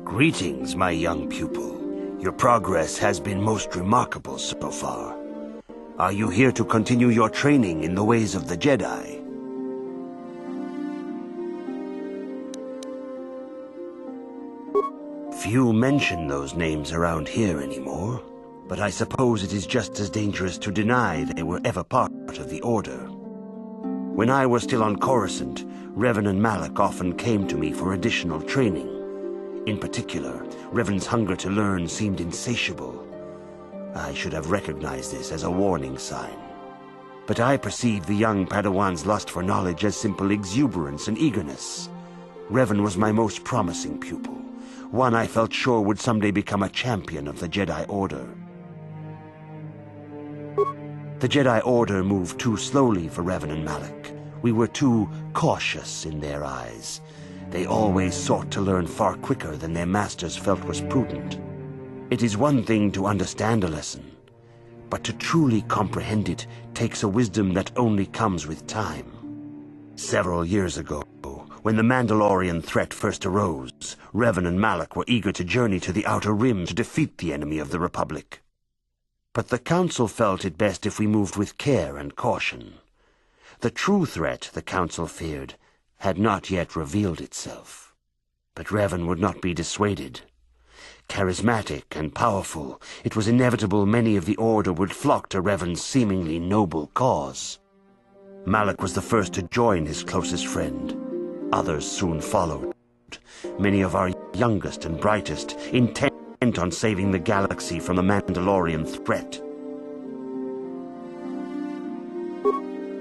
Greetings, my young pupil. Your progress has been most remarkable so far. Are you here to continue your training in the ways of the Jedi? Few mention those names around here anymore, but I suppose it is just as dangerous to deny they were ever part of the Order. When I was still on Coruscant, Revan and Malak often came to me for additional training. In particular, Revan's hunger to learn seemed insatiable. I should have recognized this as a warning sign. But I perceived the young Padawan's lust for knowledge as simple exuberance and eagerness. Revan was my most promising pupil, one I felt sure would someday become a champion of the Jedi Order. The Jedi Order moved too slowly for Revan and Malak. We were too cautious in their eyes. They always sought to learn far quicker than their masters felt was prudent. It is one thing to understand a lesson, but to truly comprehend it takes a wisdom that only comes with time. Several years ago, when the Mandalorian threat first arose, Revan and Malak were eager to journey to the Outer Rim to defeat the enemy of the Republic. But the Council felt it best if we moved with care and caution. The true threat, the Council feared, had not yet revealed itself. But Revan would not be dissuaded. Charismatic and powerful, it was inevitable many of the Order would flock to Revan's seemingly noble cause. Malak was the first to join his closest friend. Others soon followed. Many of our youngest and brightest, intent on saving the galaxy from the Mandalorian threat.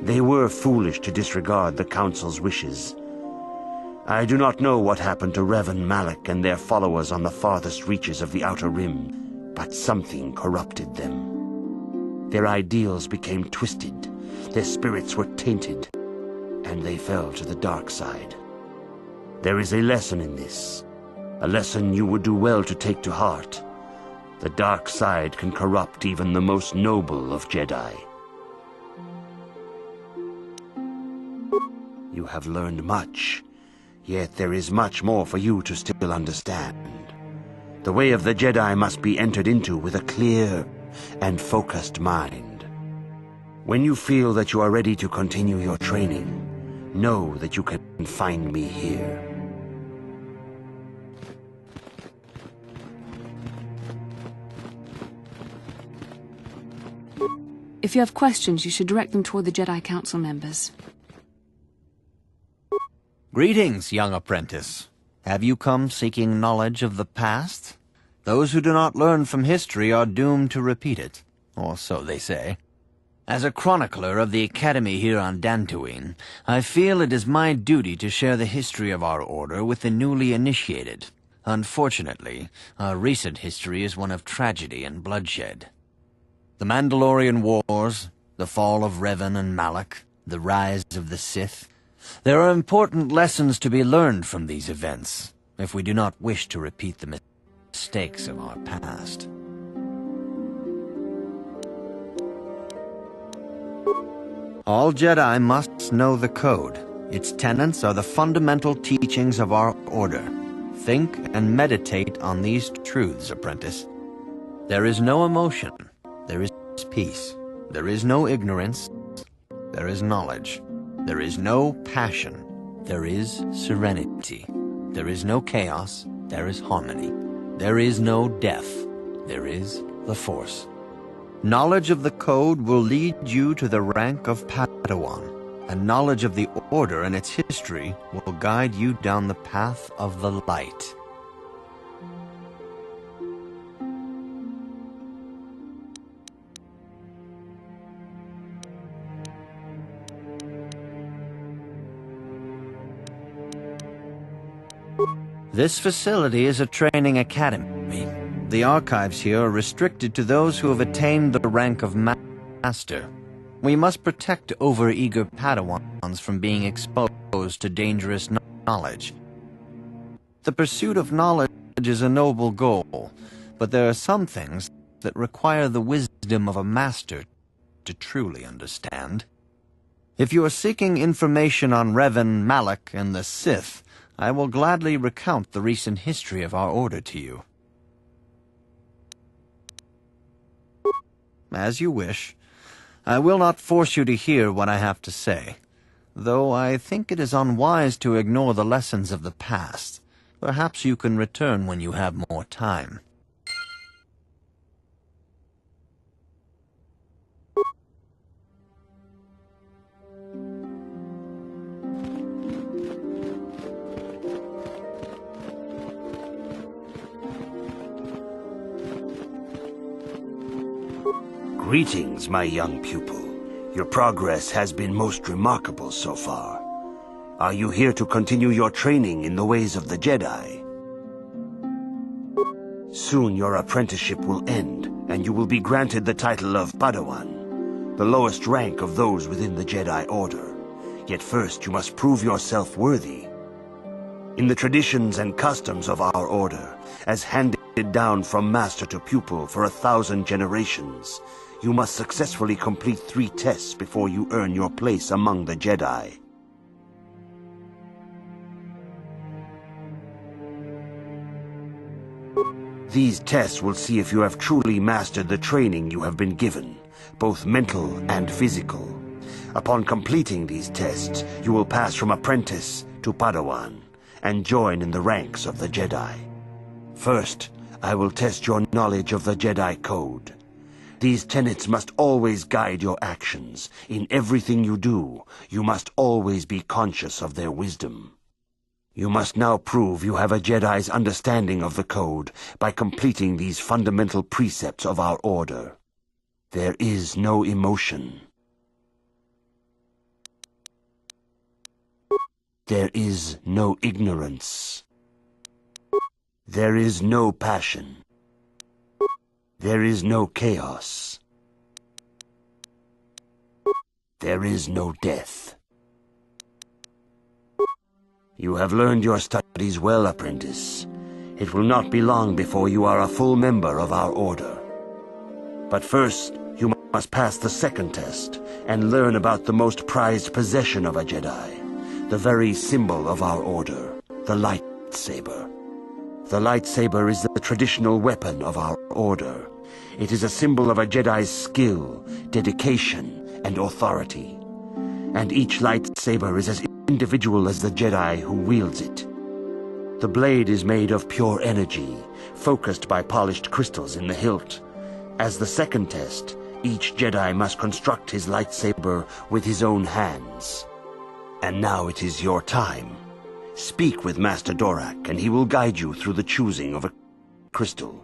They were foolish to disregard the Council's wishes. I do not know what happened to Revan, Malak, and their followers on the farthest reaches of the Outer Rim, but something corrupted them. Their ideals became twisted, their spirits were tainted, and they fell to the dark side. There is a lesson in this, a lesson you would do well to take to heart. The dark side can corrupt even the most noble of Jedi. You have learned much, yet there is much more for you to still understand. The way of the Jedi must be entered into with a clear and focused mind. When you feel that you are ready to continue your training, know that you can find me here. If you have questions, you should direct them toward the Jedi Council members. Greetings, young apprentice. Have you come seeking knowledge of the past? Those who do not learn from history are doomed to repeat it, or so they say. As a chronicler of the Academy here on Dantooine, I feel it is my duty to share the history of our order with the newly initiated. Unfortunately, our recent history is one of tragedy and bloodshed. The Mandalorian Wars, the fall of Revan and Malak, the rise of the Sith. There are important lessons to be learned from these events, if we do not wish to repeat the mistakes of our past. All Jedi must know the Code. Its tenets are the fundamental teachings of our order. Think and meditate on these truths, apprentice. There is no emotion. There is peace. There is no ignorance. There is knowledge. There is no passion. There is serenity. There is no chaos. There is harmony. There is no death. There is the Force. Knowledge of the Code will lead you to the rank of Padawan, and knowledge of the Order and its history will guide you down the path of the light. This facility is a training academy. The archives here are restricted to those who have attained the rank of Master. We must protect overeager Padawans from being exposed to dangerous knowledge. The pursuit of knowledge is a noble goal, but there are some things that require the wisdom of a master to truly understand. If you are seeking information on Revan, Malak, and the Sith, I will gladly recount the recent history of our order to you. As you wish. I will not force you to hear what I have to say, though I think it is unwise to ignore the lessons of the past. Perhaps you can return when you have more time. Greetings, my young pupil. Your progress has been most remarkable so far. Are you here to continue your training in the ways of the Jedi? Soon your apprenticeship will end, and you will be granted the title of Padawan, the lowest rank of those within the Jedi Order. Yet first you must prove yourself worthy. In the traditions and customs of our order, as handed down from master to pupil for 1,000 generations, you must successfully complete 3 tests before you earn your place among the Jedi. These tests will see if you have truly mastered the training you have been given, both mental and physical. Upon completing these tests, you will pass from apprentice to Padawan and join in the ranks of the Jedi. First, I will test your knowledge of the Jedi Code. These tenets must always guide your actions. In everything you do, you must always be conscious of their wisdom. You must now prove you have a Jedi's understanding of the Code by completing these fundamental precepts of our order. There is no emotion. There is no ignorance. There is no passion. There is no chaos. There is no death. You have learned your studies well, apprentice. It will not be long before you are a full member of our order. But first, you must pass the second test and learn about the most prized possession of a Jedi, the very symbol of our order, the lightsaber. The lightsaber is the traditional weapon of our order. It is a symbol of a Jedi's skill, dedication, and authority. And each lightsaber is as individual as the Jedi who wields it. The blade is made of pure energy, focused by polished crystals in the hilt. As the second test, each Jedi must construct his lightsaber with his own hands. And now it is your time. Speak with Master Dorak, and he will guide you through the choosing of a crystal.